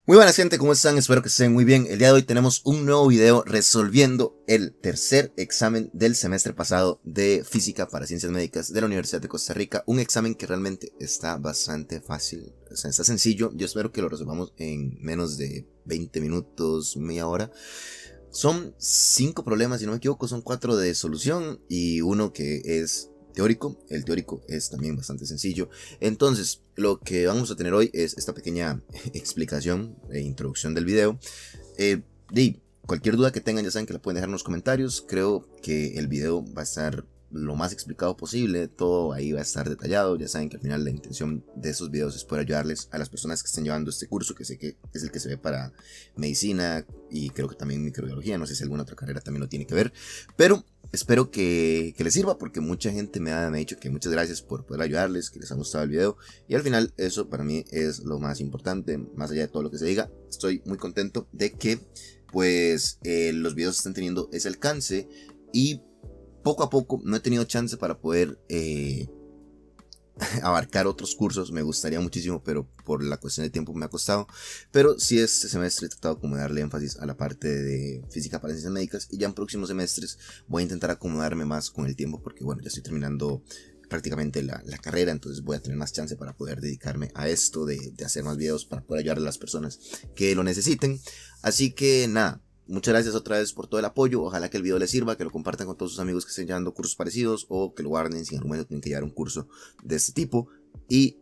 Muy buenas gente, ¿cómo están? Espero que estén muy bien. El día de hoy tenemos un nuevo video resolviendo el tercer examen del semestre pasado de Física para Ciencias Médicas de la Universidad de Costa Rica. Un examen que realmente está bastante fácil, o sea, está sencillo. Yo espero que lo resolvamos en menos de 20 minutos, media hora. Son 5 problemas, si no me equivoco, son 4 de solución y uno que es teórico. El teórico es también bastante sencillo. Entonces, lo que vamos a tener hoy es esta pequeña explicación e introducción del video. Cualquier duda que tengan, ya saben que la pueden dejar en los comentarios. Creo que el video va a estar lo más explicado posible, todo ahí va a estar detallado. Ya saben que al final la intención de esos videos es poder ayudarles a las personas que estén llevando este curso, que sé que es el que se ve para medicina y creo que también microbiología, no sé si alguna otra carrera también lo tiene que ver, pero espero que les sirva, porque mucha gente me ha dicho que muchas gracias por poder ayudarles, que les ha gustado el video, y al final eso para mí es lo más importante. Más allá de todo lo que se diga, estoy muy contento de que pues los videos están teniendo ese alcance, y poco a poco no he tenido chance para poder abarcar otros cursos. Me gustaría muchísimo, pero por la cuestión de tiempo me ha costado. Pero sí, este semestre he tratado como de darle énfasis a la parte de Física para Ciencias Médicas, y ya en próximos semestres voy a intentar acomodarme más con el tiempo, porque bueno, ya estoy terminando prácticamente la carrera, entonces voy a tener más chance para poder dedicarme a esto de hacer más videos para poder ayudar a las personas que lo necesiten. Así que nada, muchas gracias otra vez por todo el apoyo. Ojalá que el video les sirva, que lo compartan con todos sus amigos que estén llevando cursos parecidos, o que lo guarden si en algún momento tienen que llevar un curso de este tipo. Y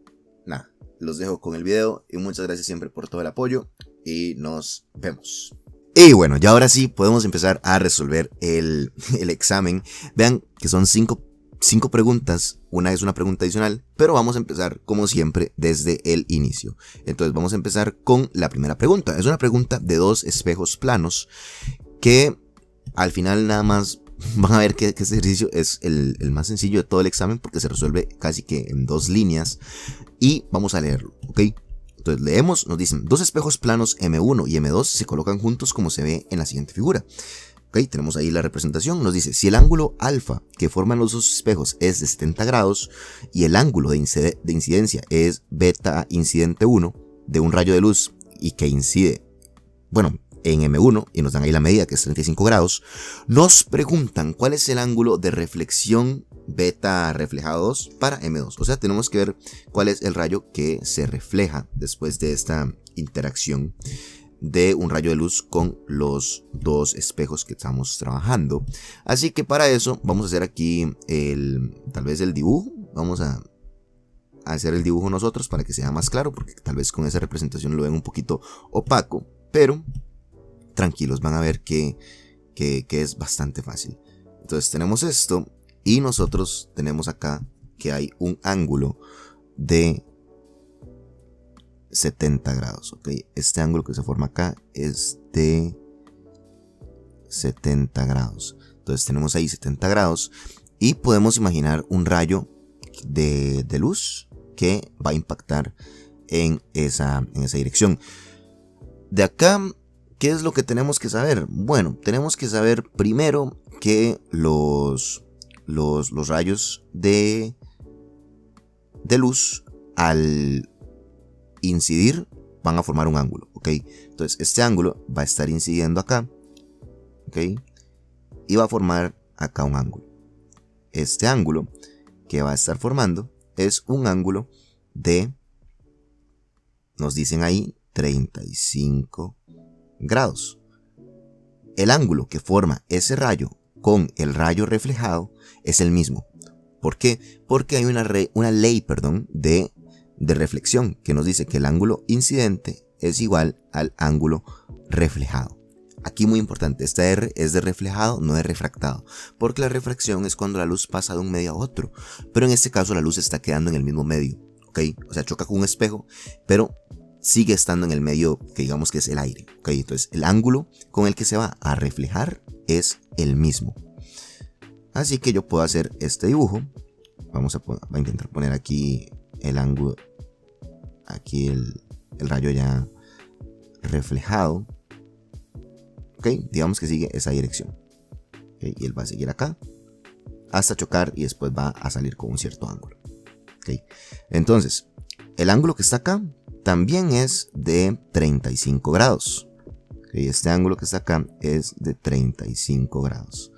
nada, los dejo con el video y muchas gracias siempre por todo el apoyo y nos vemos. Y bueno, ya ahora sí podemos empezar a resolver el examen. Vean que son 5 preguntas, una es una pregunta adicional, pero vamos a empezar como siempre desde el inicio. Entonces vamos a empezar con la primera pregunta. Es una pregunta de 2 espejos planos, que al final nada más van a ver que este ejercicio es el más sencillo de todo el examen, porque se resuelve casi que en 2 líneas, y vamos a leerlo, ¿ok? Entonces leemos, nos dicen: 2 espejos planos M1 y M2 se colocan juntos como se ve en la siguiente figura. Okay, tenemos ahí la representación. Nos dice: si el ángulo alfa que forman los 2 espejos es de 70 grados y el ángulo de incidencia es beta incidente 1 de un rayo de luz y que incide, bueno, en M1, y nos dan ahí la medida que es 35 grados, nos preguntan cuál es el ángulo de reflexión beta reflejado 2 para M2. O sea, tenemos que ver cuál es el rayo que se refleja después de esta interacción de un rayo de luz con los 2 espejos que estamos trabajando. Así que para eso vamos a hacer aquí tal vez el dibujo. Vamos a hacer el dibujo nosotros para que sea más claro, porque tal vez con esa representación lo ven un poquito opaco, pero tranquilos, van a ver que es bastante fácil. Entonces tenemos esto, y nosotros tenemos acá que hay un ángulo de 70 grados, ok. Este ángulo que se forma acá es de 70 grados. Entonces tenemos ahí 70 grados, y podemos imaginar un rayo de luz que va a impactar en esa dirección. De acá, ¿qué es lo que tenemos que saber? Bueno, tenemos que saber primero que los rayos de luz, al incidir, van a formar un ángulo, ¿ok? Entonces este ángulo va a estar incidiendo acá, ¿ok? Y va a formar acá un ángulo. Este ángulo que va a estar formando es un ángulo de, nos dicen ahí, 35 grados. El ángulo que forma ese rayo con el rayo reflejado es el mismo. ¿Por qué? Porque hay una ley de reflexión que nos dice que el ángulo incidente es igual al ángulo reflejado. Aquí muy importante, esta R es de reflejado, no de refractado, porque la refracción es cuando la luz pasa de un medio a otro, pero en este caso la luz está quedando en el mismo medio, ¿ok? O sea, choca con un espejo, pero sigue estando en el medio que digamos que es el aire, ¿ok? Entonces el ángulo con el que se va a reflejar es el mismo. Así que yo puedo hacer este dibujo. Vamos a intentar poner aquí el ángulo, aquí el rayo ya reflejado, ok, digamos que sigue esa dirección, okay, y él va a seguir acá hasta chocar y después va a salir con un cierto ángulo, okay. Entonces el ángulo que está acá también es de 35 grados. Okay, este ángulo que está acá es de 35 grados.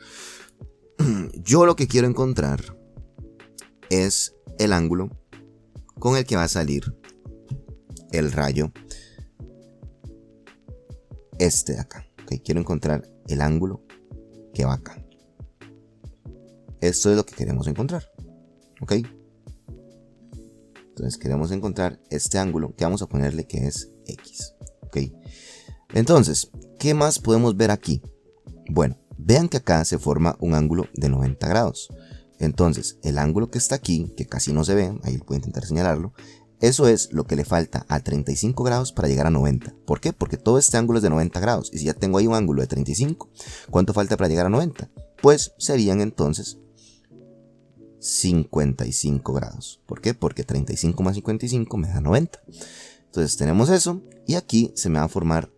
Yo lo que quiero encontrar es el ángulo con el que va a salir el rayo este de acá. Okay, quiero encontrar el ángulo que va acá. Esto es lo que queremos encontrar. Ok. Entonces queremos encontrar este ángulo que vamos a ponerle que es X. Ok. Entonces, ¿qué más podemos ver aquí? Bueno, vean que acá se forma un ángulo de 90 grados. Entonces, el ángulo que está aquí, que casi no se ve, ahí voy a intentar señalarlo, eso es lo que le falta a 35 grados para llegar a 90. ¿Por qué? Porque todo este ángulo es de 90 grados. Y si ya tengo ahí un ángulo de 35, ¿cuánto falta para llegar a 90? Pues serían entonces 55 grados. ¿Por qué? Porque 35 más 55 me da 90. Entonces tenemos eso y aquí se me va a formar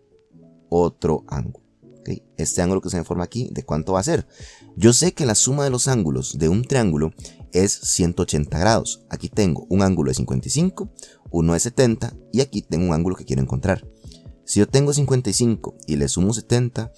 otro ángulo. ¿Okay? Este ángulo que se me forma aquí, ¿de cuánto va a ser? Yo sé que la suma de los ángulos de un triángulo es 180 grados. Aquí tengo un ángulo de 55, uno de 70 y aquí tengo un ángulo que quiero encontrar. Si yo tengo 55 y le sumo 70,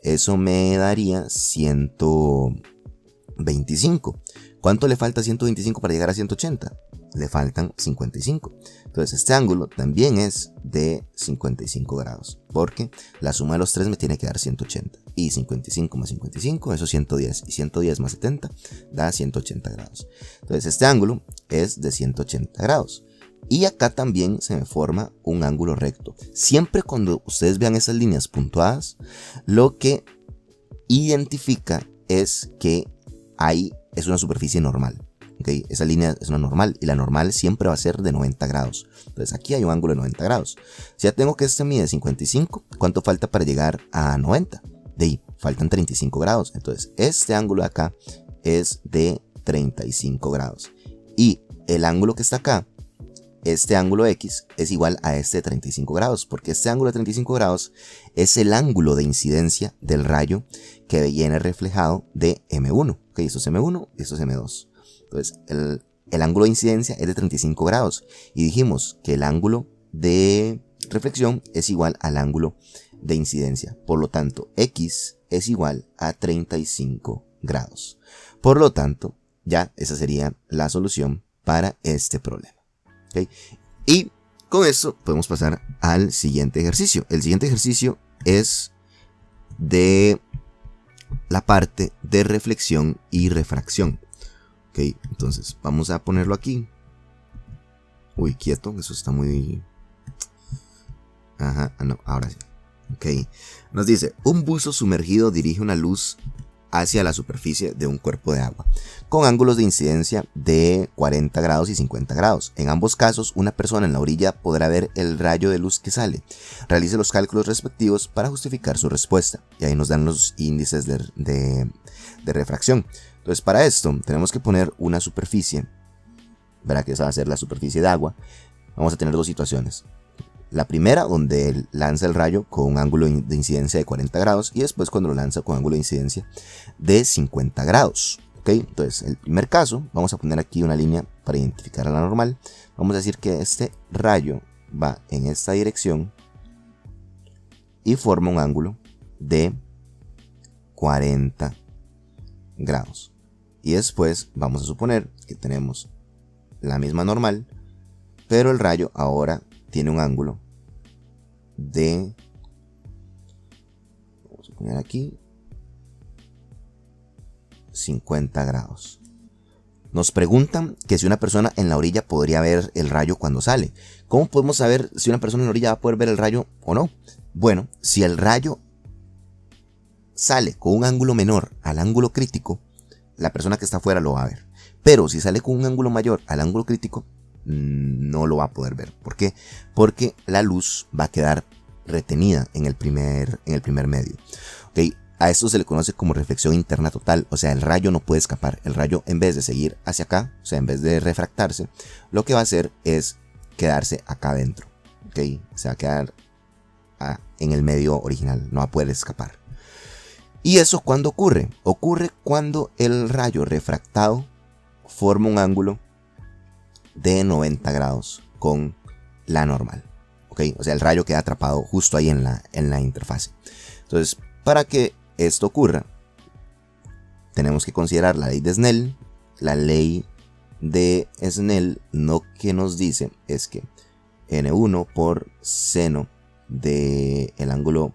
eso me daría 125. ¿Cuánto le falta a 125 para llegar a 180? Le faltan 55. Entonces este ángulo también es de 55 grados, porque la suma de los tres me tiene que dar 180. Y 55 más 55, eso es 110. Y 110 más 70 da 180 grados. Entonces este ángulo es de 180 grados. Y acá también se me forma un ángulo recto. Siempre cuando ustedes vean esas líneas puntuadas, lo que identifica es que ahí es una superficie normal. Okay, esa línea es una normal y la normal siempre va a ser de 90 grados. Entonces aquí hay un ángulo de 90 grados. Si ya tengo que este mide 55, ¿cuánto falta para llegar a 90? De ahí, faltan 35 grados. Entonces este ángulo de acá es de 35 grados. Y el ángulo que está acá, este ángulo X, es igual a este de 35 grados. Porque este ángulo de 35 grados es el ángulo de incidencia del rayo que viene reflejado de M1. Okay, esto es M1 y esto es M2. Entonces, el ángulo de incidencia es de 35 grados. Y dijimos que el ángulo de reflexión es igual al ángulo de incidencia. Por lo tanto, X es igual a 35 grados. Por lo tanto, ya esa sería la solución para este problema. ¿Okay? Y con esto podemos pasar al siguiente ejercicio. El siguiente ejercicio es de la parte de reflexión y refracción. Ok, entonces vamos a ponerlo aquí. Uy, quieto, eso está muy... Ajá, no, ahora sí. Ok, nos dice, un buzo sumergido dirige una luz hacia la superficie de un cuerpo de agua, con ángulos de incidencia de 40 grados y 50 grados. En ambos casos, una persona en la orilla podrá ver el rayo de luz que sale. Realice los cálculos respectivos para justificar su respuesta. Y ahí nos dan los índices de refracción. Entonces para esto tenemos que poner una superficie, verá que esa va a ser la superficie de agua. Vamos a tener dos situaciones. La primera donde lanza el rayo con un ángulo de incidencia de 40 grados y después cuando lo lanza con ángulo de incidencia de 50 grados. ¿Okay? Entonces el primer caso, vamos a poner aquí una línea para identificar a la normal. Vamos a decir que este rayo va en esta dirección y forma un ángulo de 40 grados. Y después vamos a suponer que tenemos la misma normal, pero el rayo ahora tiene un ángulo de, vamos a poner aquí, 50 grados. Nos preguntan que si una persona en la orilla podría ver el rayo cuando sale. ¿Cómo podemos saber si una persona en la orilla va a poder ver el rayo o no? Bueno, si el rayo sale con un ángulo menor al ángulo crítico, la persona que está afuera lo va a ver. Pero si sale con un ángulo mayor al ángulo crítico, no lo va a poder ver. ¿Por qué? Porque la luz va a quedar retenida en el primer medio. ¿Okay? A esto se le conoce como reflexión interna total. O sea, el rayo no puede escapar. El rayo, en vez de seguir hacia acá, o sea, en vez de refractarse, lo que va a hacer es quedarse acá adentro. ¿Okay? Se va a quedar en el medio original. No va a poder escapar. ¿Y eso cuándo ocurre? Ocurre cuando el rayo refractado forma un ángulo de 90 grados con la normal. ¿ok? O sea, el rayo queda atrapado justo ahí en la interfase. Entonces, para que esto ocurra, tenemos que considerar la ley de Snell. La ley de Snell lo que nos dice es que n1 por seno del ángulo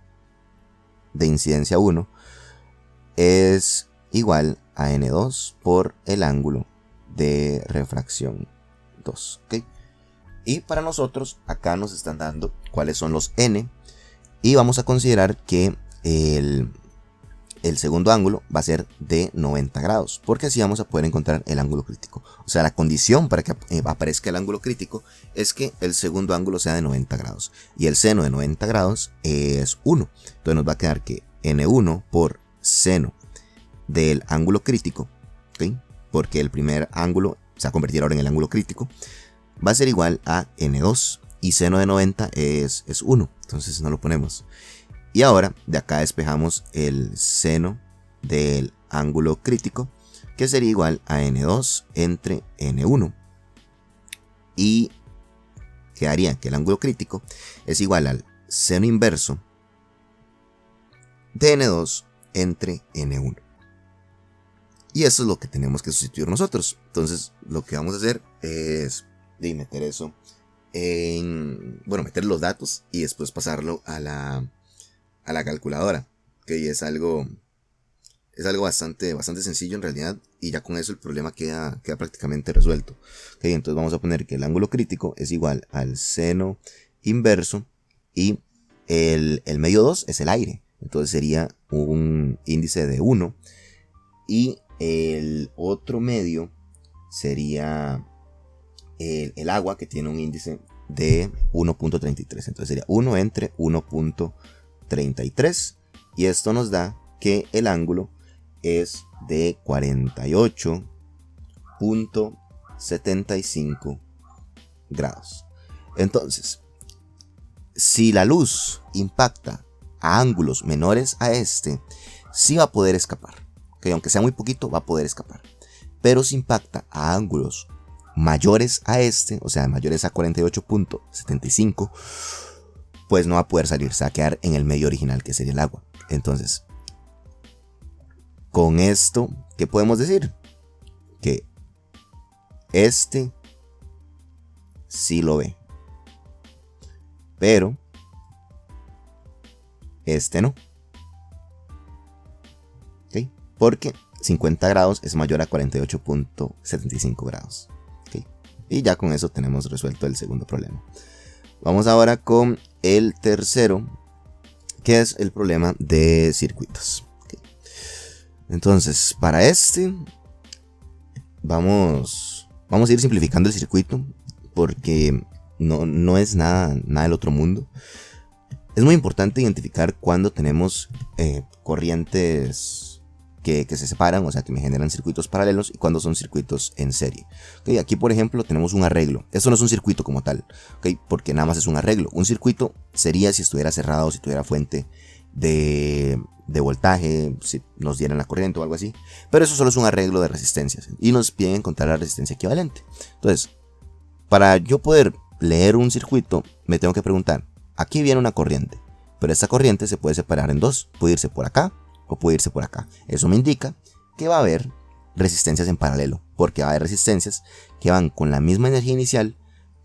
de incidencia 1 es igual a n2 por el ángulo de refracción 2, ¿ok? Y para nosotros acá nos están dando cuáles son los n, y vamos a considerar que el segundo ángulo va a ser de 90 grados, porque así vamos a poder encontrar el ángulo crítico. O sea, la condición para que aparezca el ángulo crítico es que el segundo ángulo sea de 90 grados, y el seno de 90 grados es 1. Entonces nos va a quedar que n1 por seno del ángulo crítico, ¿okay? Porque el primer ángulo se va a convertir ahora en el ángulo crítico, va a ser igual a n2, y seno de 90 es 1, entonces no lo ponemos. Y ahora de acá despejamos el seno del ángulo crítico, que sería igual a n2 entre n1, y quedaría que el ángulo crítico es igual al seno inverso de n2 entre n1. Y eso es lo que tenemos que sustituir nosotros. Entonces lo que vamos a hacer es meter eso meter los datos y después pasarlo a la calculadora, que es algo bastante sencillo en realidad, y ya con eso el problema queda prácticamente resuelto. ¿Okay? Entonces vamos a poner que el ángulo crítico es igual al seno inverso, y el medio 2 es el aire, entonces sería un índice de 1, y el otro medio sería el agua, que tiene un índice de 1.33, entonces sería 1 entre 1.33, y esto nos da que el ángulo es de 48.75 grados. Entonces, si la luz impacta a ángulos menores a este, sí va a poder escapar, que aunque sea muy poquito va a poder escapar. Pero si impacta a ángulos mayores a este, o sea, mayores a 48.75, pues no va a poder salir, se va a quedar en el medio original, que sería el agua. Entonces, con esto, ¿qué podemos decir? Que este sí lo ve, pero este no. ¿Okay? Porque 50 grados es mayor a 48.75 grados. ¿Okay? Y ya con eso tenemos resuelto el segundo problema. Vamos ahora con el tercero, que es el problema de circuitos. ¿Okay? Entonces, para este vamos a ir simplificando el circuito, porque no es nada del otro mundo. Es muy importante identificar cuando tenemos corrientes que se separan, o sea, que me generan circuitos paralelos, y cuando son circuitos en serie. ¿Okay? Aquí, por ejemplo, tenemos un arreglo. Esto no es un circuito como tal, ¿okay? Porque nada más es un arreglo. Un circuito sería si estuviera cerrado, si tuviera fuente de voltaje, si nos dieran la corriente o algo así. Pero eso solo es un arreglo de resistencias, y nos piden encontrar la resistencia equivalente. Entonces, para yo poder leer un circuito, me tengo que preguntar: aquí viene una corriente, pero esta corriente se puede separar en dos, puede irse por acá o puede irse por acá. Eso me indica que va a haber resistencias en paralelo, porque va a haber resistencias que van con la misma energía inicial,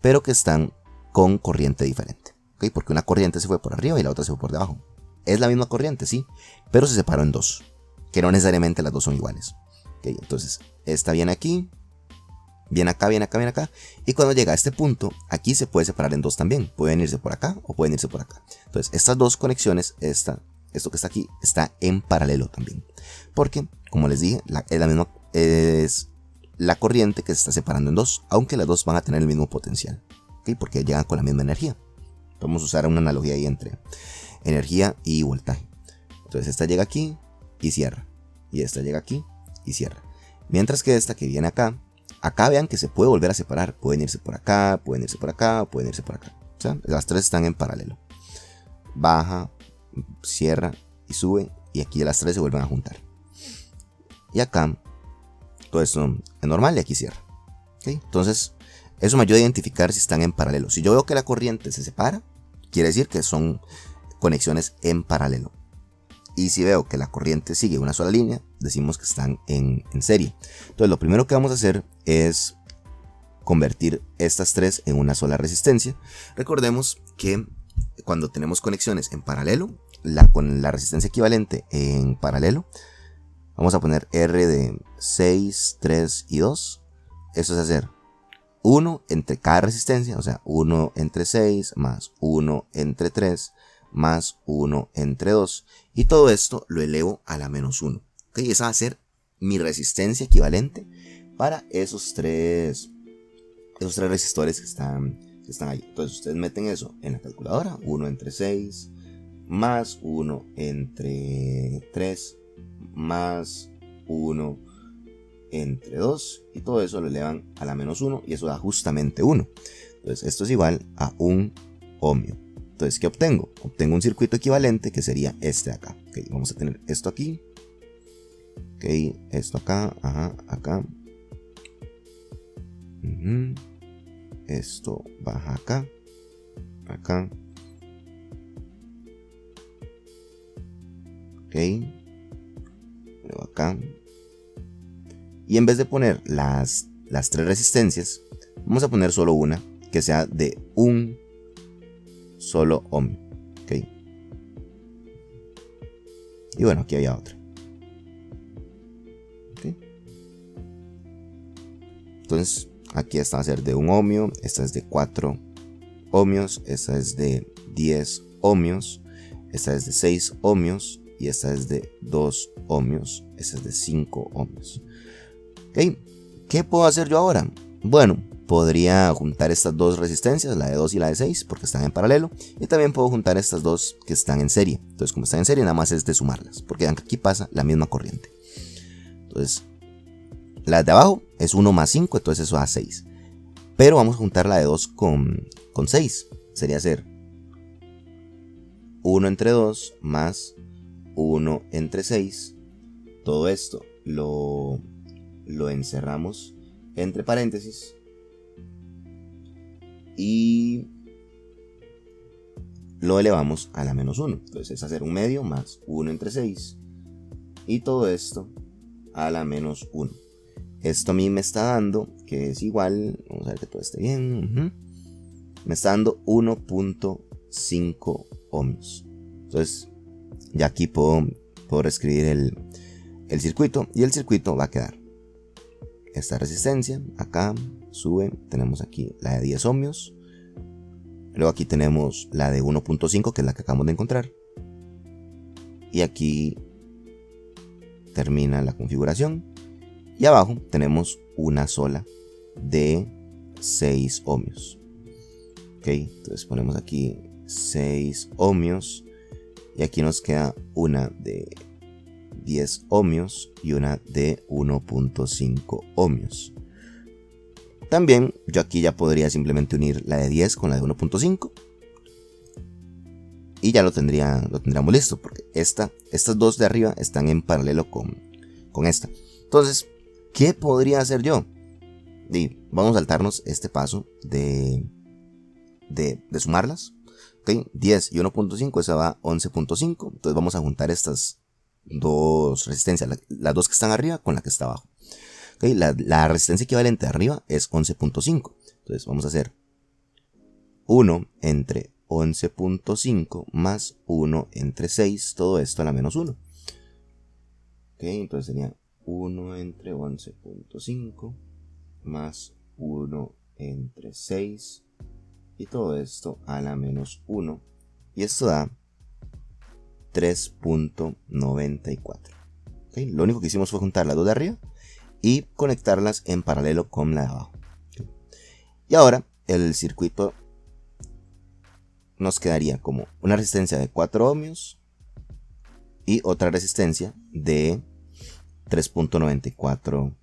pero que están con corriente diferente. ¿Okay? Porque una corriente se fue por arriba y la otra se fue por debajo. Es la misma corriente, sí, pero se separó en dos, que no necesariamente las dos son iguales. ¿Okay? Entonces, esta viene aquí, viene acá, viene acá, viene acá, y cuando llega a este punto, aquí se puede separar en dos también. Pueden irse por acá o pueden irse por acá. Entonces, estas dos conexiones, esto que está aquí, está en paralelo también. Porque, como les dije, es la corriente que se está separando en dos, aunque las dos van a tener el mismo potencial. ¿Okay? Porque llegan con la misma energía. Vamos a usar una analogía ahí entre energía y voltaje. Entonces, esta llega aquí y cierra. Y esta llega aquí y cierra. Mientras que esta que viene acá vean que se puede volver a separar. Pueden irse por acá, pueden irse por acá, pueden irse por acá. O sea, las tres están en paralelo. Baja, cierra y sube, y aquí las tres se vuelven a juntar. Y acá todo esto es normal y aquí cierra. ¿Okay? Entonces, eso me ayuda a identificar si están en paralelo. Si yo veo que la corriente se separa, quiere decir que son conexiones en paralelo. Y si veo que la corriente sigue una sola línea, decimos que están en serie. Entonces lo primero que vamos a hacer es convertir estas tres en una sola resistencia. Recordemos que cuando tenemos conexiones en paralelo, con la resistencia equivalente en paralelo, vamos a poner R de 6, 3 y 2. Eso es hacer 1 entre cada resistencia, o sea, 1 entre 6 más 1 entre 3 más 1 entre 2. Y todo esto lo elevo a la menos 1. ¿Okay? Esa va a ser mi resistencia equivalente para esos tres resistores que están ahí. Entonces ustedes meten eso en la calculadora. 1 entre 6 más 1 entre 3 más 1 entre 2. Y todo eso lo elevan a la menos 1. Y eso da justamente 1. Entonces esto es igual a 1 ohmio. Entonces, ¿qué obtengo? Obtengo un circuito equivalente que sería este de acá. Okay, vamos a tener esto aquí. Ok, esto acá. Ajá, acá. Esto baja acá. Acá. Ok. Luego acá. Y en vez de poner las tres resistencias, vamos a poner solo una que sea de un solo ohmio. Ok. Y bueno, aquí había otra. Okay. Entonces, aquí esta va a ser de 1 ohmio, esta es de 4 ohmios, esta es de 10 ohmios, esta es de 6 ohmios y esta es de 2 ohmios, esta es de 5 ohmios. Ok, ¿qué puedo hacer yo ahora? Bueno, podría juntar estas dos resistencias, la de 2 y la de 6, porque están en paralelo. Y también puedo juntar estas dos que están en serie. Entonces, como están en serie, nada más es de sumarlas, porque aquí pasa la misma corriente. Entonces, la de abajo es 1 más 5, entonces eso da 6. Pero vamos a juntar la de 2 con 6. Sería hacer 1 entre 2 más 1 entre 6. Todo esto lo encerramos entre paréntesis. Y lo elevamos a la menos 1. Entonces es hacer un medio más 1 entre 6. Y todo esto a la menos 1. Esto a mí me está dando, que es igual, vamos a ver que todo esté bien. Me está dando 1.5 ohmios. Entonces ya aquí puedo reescribir el circuito. Y el circuito va a quedar esta resistencia, acá sube, tenemos aquí la de 10 ohmios, luego aquí tenemos la de 1.5 que es la que acabamos de encontrar, y aquí termina la configuración, y abajo tenemos una sola de 6 ohmios. Ok, entonces ponemos aquí 6 ohmios, y aquí nos queda una de 10 ohmios y una de 1.5 ohmios. También yo aquí ya podría simplemente unir la de 10 con la de 1.5 y ya lo tendríamos listo, porque estas dos de arriba están en paralelo con esta. Entonces, ¿qué podría hacer yo? Y vamos a saltarnos este paso de sumarlas. ¿Okay? 10 y 1.5, esa va a 11.5. Entonces vamos a juntar estas dos resistencias, las dos que están arriba con la que está abajo. ¿Okay? La resistencia equivalente de arriba es 11.5. Entonces vamos a hacer 1 entre 11.5 más 1 entre 6, todo esto a la menos 1. ¿Okay? Entonces sería 1 entre 11.5 más 1 entre 6 y todo esto a la menos 1. Y esto da 3.94. ¿Okay? Lo único que hicimos fue juntar las dos de arriba y conectarlas en paralelo con la de abajo. ¿Okay? Y ahora el circuito nos quedaría como una resistencia de 4 ohmios y otra resistencia de 3.94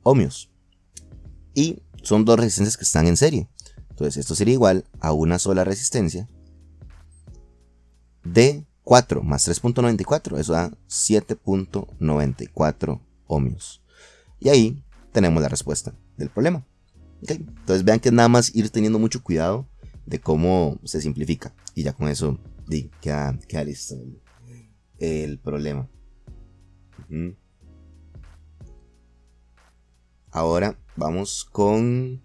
ohmios. Y son dos resistencias que están en serie. Entonces esto sería igual a una sola resistencia de 4 más 3.94, eso da 7.94 ohmios. Y ahí tenemos la respuesta del problema. ¿Okay? Entonces vean que es nada más ir teniendo mucho cuidado de cómo se simplifica. Y ya con eso queda listo el problema. Ahora vamos con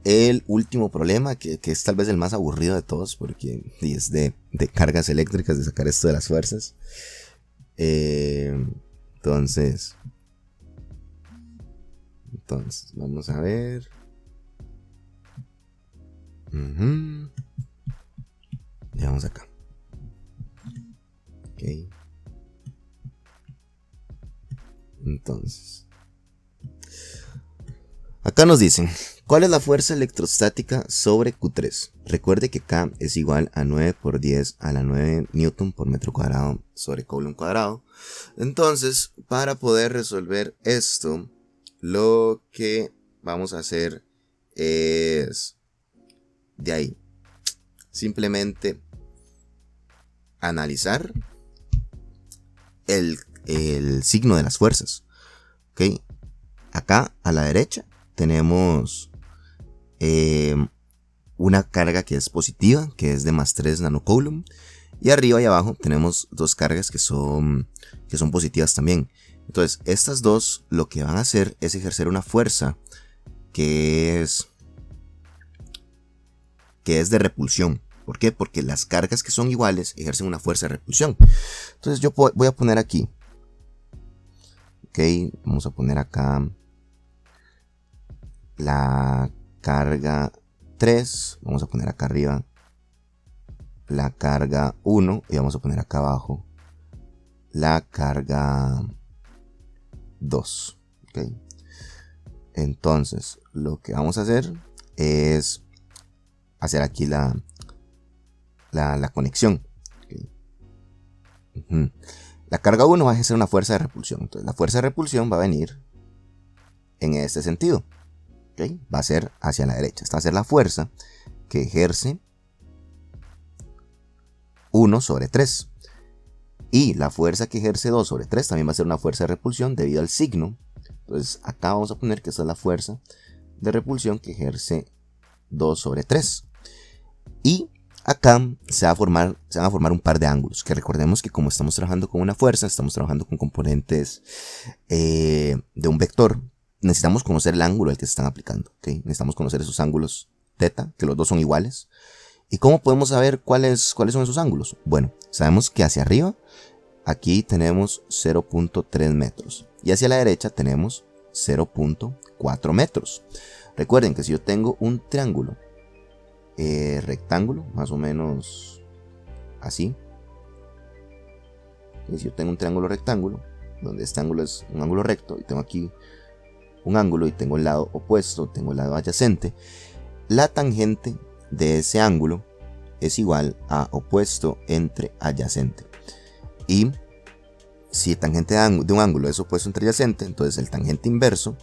el último problema, que es tal vez el más aburrido de todos, porque es de cargas eléctricas, de sacar esto de las fuerzas. Entonces, vamos a ver. Ya vamos acá. Ok. Entonces, acá nos dicen, ¿cuál es la fuerza electrostática sobre Q3? Recuerde que K es igual a 9 por 10 a la 9 Newton por metro cuadrado sobre Coulomb cuadrado. Entonces, para poder resolver esto, lo que vamos a hacer es, de ahí, simplemente analizar el signo de las fuerzas. ¿Ok? Acá a la derecha tenemos una carga que es positiva, que es de más 3 nanocoulomb. Y arriba y abajo tenemos dos cargas que son positivas también. Entonces, estas dos lo que van a hacer es ejercer una fuerza que es de repulsión. ¿Por qué? Porque las cargas que son iguales ejercen una fuerza de repulsión. Entonces yo voy a poner aquí. Ok, vamos a poner acá la carga 3. Vamos a poner acá arriba la carga 1. Y vamos a poner acá abajo la carga 2. Ok. Entonces lo que vamos a hacer es hacer aquí la conexión. Okay. La carga 1 va a ejercer una fuerza de repulsión. Entonces la fuerza de repulsión va a venir en este sentido. Okay. Va a ser hacia la derecha. Esta va a ser la fuerza que ejerce 1 sobre 3. Y la fuerza que ejerce 2 sobre 3 también va a ser una fuerza de repulsión debido al signo. Entonces acá vamos a poner que esta es la fuerza de repulsión que ejerce 2 sobre 3. Y acá se van a formar un par de ángulos, que recordemos que como estamos trabajando con una fuerza, estamos trabajando con componentes de un vector, necesitamos conocer el ángulo al que se están aplicando. ¿Okay? Necesitamos conocer esos ángulos θ, que los dos son iguales. ¿Y cómo podemos saber cuáles son esos ángulos? Bueno, sabemos que hacia arriba, aquí tenemos 0.3 metros. Y hacia la derecha tenemos 0.4 metros. Recuerden que si yo tengo un triángulo rectángulo, más o menos así. Y si yo tengo un triángulo rectángulo, donde este ángulo es un ángulo recto, y tengo aquí un ángulo y tengo el lado opuesto, tengo el lado adyacente, la tangente de ese ángulo es igual a opuesto entre adyacente. Y si el tangente de un ángulo es opuesto entre adyacente, entonces el tangente inverso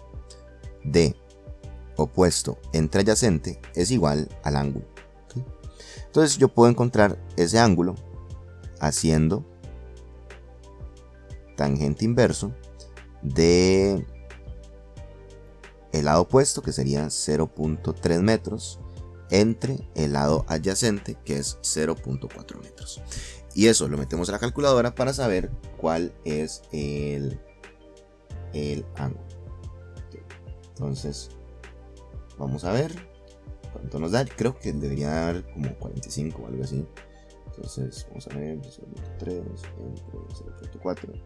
de opuesto entre adyacente es igual al ángulo. ¿Okay? Entonces yo puedo encontrar ese ángulo haciendo tangente inverso de el lado opuesto, que sería 0.3 metros, entre el lado adyacente, que es 0.4 metros. Y eso lo metemos a la calculadora para saber cuál es el ángulo. Okay. Entonces vamos a ver cuánto nos da. Creo que debería dar como 45 o algo así. Entonces vamos a ver 3 entre 0.4.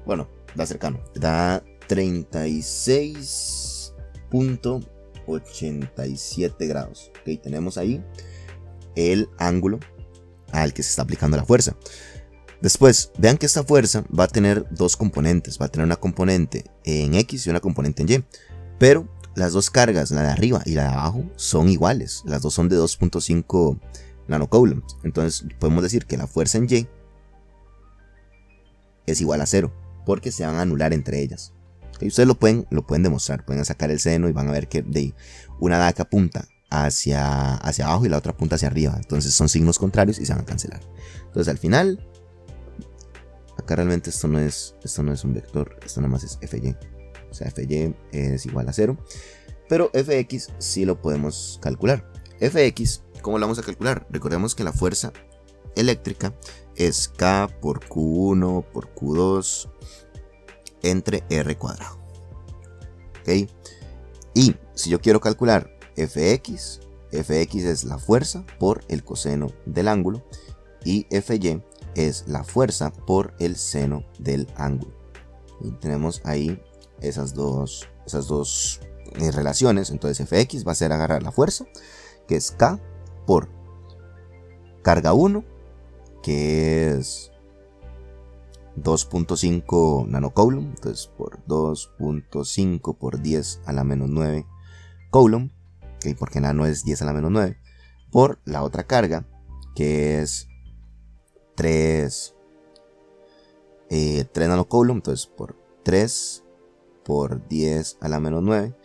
Bueno, da cercano. Da 36.87 grados. Ok, tenemos ahí el ángulo al que se está aplicando la fuerza. Después, vean que esta fuerza va a tener dos componentes. Va a tener una componente en X y una componente en Y. Pero las dos cargas, la de arriba y la de abajo, son iguales. Las dos son de 2.5 nanocoulomb. Entonces podemos decir que la fuerza en Y es igual a 0, porque se van a anular entre ellas. Y ustedes lo pueden demostrar. Pueden sacar el seno y van a ver que una da que apunta hacia abajo y la otra apunta hacia arriba. Entonces son signos contrarios y se van a cancelar. Entonces al final, acá realmente esto no es un vector, esto nada más es Fy. O sea, Fy es igual a 0. Pero Fx sí lo podemos calcular. Fx ¿Cómo lo vamos a calcular? Recordemos que la fuerza eléctrica es K por Q1 por Q2 entre R cuadrado. ¿Ok? Y si yo quiero calcular Fx, Fx es la fuerza por el coseno del ángulo y Fy es la fuerza por el seno del ángulo. Y tenemos ahí esas dos relaciones. Entonces Fx va a ser agarrar la fuerza, que es K por carga 1, que es 2.5 nanocoulomb. Entonces por 2.5 por 10 a la menos 9 coulomb, ¿okay? Porque nano es 10 a la menos 9, por la otra carga, que es 3 nanocoulomb. Entonces por 3 por 10 a la menos 9.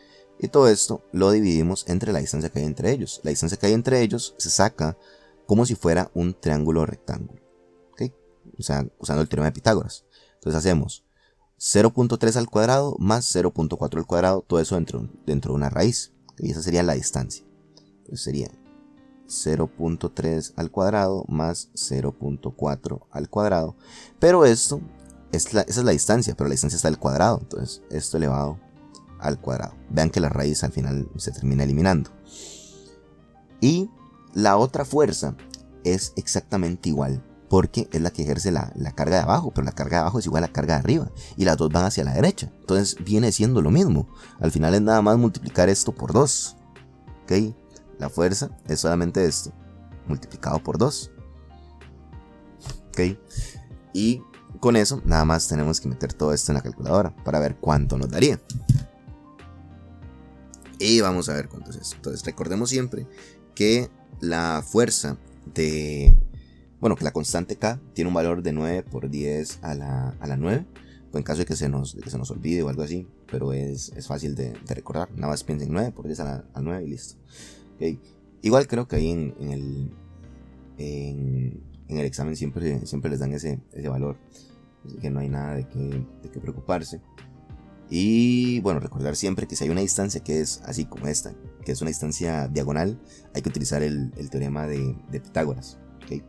Y todo esto lo dividimos entre la distancia que hay entre ellos. La distancia que hay entre ellos se saca como si fuera un triángulo rectángulo. ¿Okay? O sea, usando el teorema de Pitágoras. Entonces hacemos 0.3 al cuadrado más 0.4 al cuadrado. Todo eso dentro de una raíz. Y esa sería la distancia. Entonces sería 0.3 al cuadrado más 0.4 al cuadrado. Pero esa es la distancia, pero la distancia está al cuadrado. Entonces esto elevado al cuadrado. Vean que la raíz al final se termina eliminando. Y la otra fuerza es exactamente igual, porque es la que ejerce la carga de abajo, pero la carga de abajo es igual a la carga de arriba, y las dos van hacia la derecha. Entonces viene siendo lo mismo. Al final es nada más multiplicar esto por 2. ¿Ok? La fuerza es solamente esto, multiplicado por 2. ¿Ok? Y con eso nada más tenemos que meter todo esto en la calculadora para ver cuánto nos daría. Y vamos a ver cuánto es esto. Entonces recordemos siempre que la fuerza que la constante K tiene un valor de 9 por 10 a la 9. O en caso de que se nos olvide o algo así, pero es fácil de recordar. Nada más piensen 9 por 10 a la 9 y listo. ¿Okay? Igual creo que ahí en el examen siempre les dan ese valor. Así que no hay nada de qué preocuparse. Y bueno, recordar siempre que si hay una distancia que es así como esta, que es una distancia diagonal, hay que utilizar el teorema de Pitágoras. ¿Okay?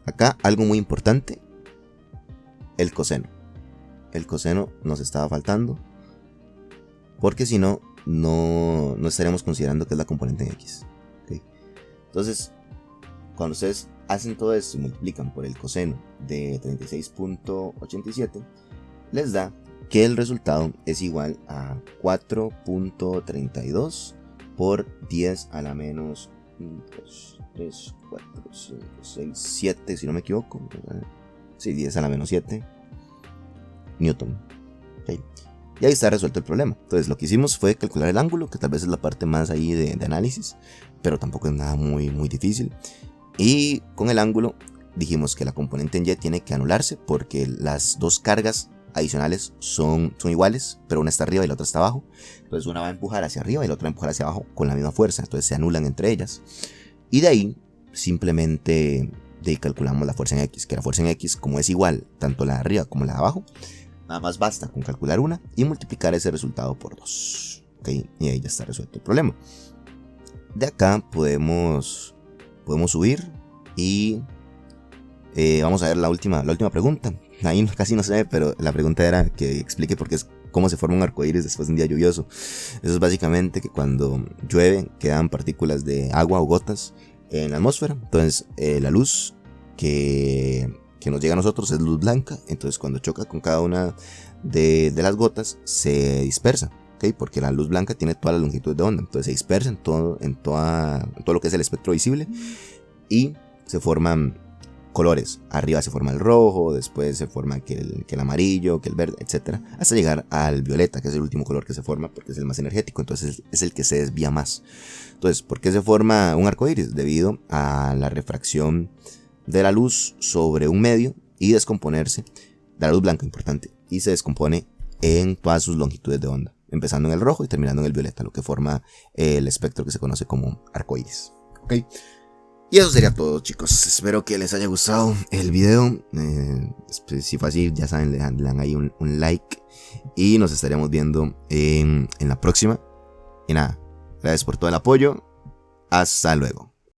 Acá algo muy importante, el coseno. El coseno nos estaba faltando, porque si no estaríamos considerando que es la componente en X. ¿Okay? Entonces, cuando ustedes hacen todo esto y multiplican por el coseno de 36.87, les da que el resultado es igual a 4.32 por 10 a la menos 3, 4, 5, 6, 7, si no me equivoco. Sí, 10 a la menos 7 Newton. ¿Okay? Y ahí está resuelto el problema. Entonces lo que hicimos fue calcular el ángulo, que tal vez es la parte más ahí de análisis, pero tampoco es nada muy difícil. Y con el ángulo dijimos que la componente en Y tiene que anularse porque las dos cargas adicionales son iguales, pero una está arriba y la otra está abajo. Entonces una va a empujar hacia arriba y la otra va a empujar hacia abajo con la misma fuerza. Entonces se anulan entre ellas. Y de ahí simplemente calculamos la fuerza en X, que la fuerza en X, como es igual tanto la de arriba como la de abajo, nada más basta con calcular una y multiplicar ese resultado por 2. ¿Okay? Y ahí ya está resuelto el problema. De acá podemos subir y vamos a ver la última pregunta. Ahí casi no se ve, pero la pregunta era que explique cómo se forma un arcoíris después de un día lluvioso. Eso es básicamente que cuando llueve quedan partículas de agua o gotas en la atmósfera. Entonces la luz que nos llega a nosotros es luz blanca. Entonces cuando choca con cada una de las gotas se dispersa. ¿Okay? Porque la luz blanca tiene toda la longitud de onda. Entonces se dispersa en todo lo que es el espectro visible y se forman colores. Arriba se forma el rojo, después se forma que el amarillo, que el verde, etc. Hasta llegar al violeta, que es el último color que se forma porque es el más energético, entonces es el que se desvía más. Entonces, ¿por qué se forma un arco iris? Debido a la refracción de la luz sobre un medio y descomponerse de la luz blanca, importante, y se descompone en todas sus longitudes de onda, empezando en el rojo y terminando en el violeta, lo que forma el espectro que se conoce como arco iris. ¿Okay? Y eso sería todo, chicos. Espero que les haya gustado el video. Si fue así, ya saben, le dan ahí un like. Y nos estaremos viendo en la próxima. Y nada, gracias por todo el apoyo. Hasta luego.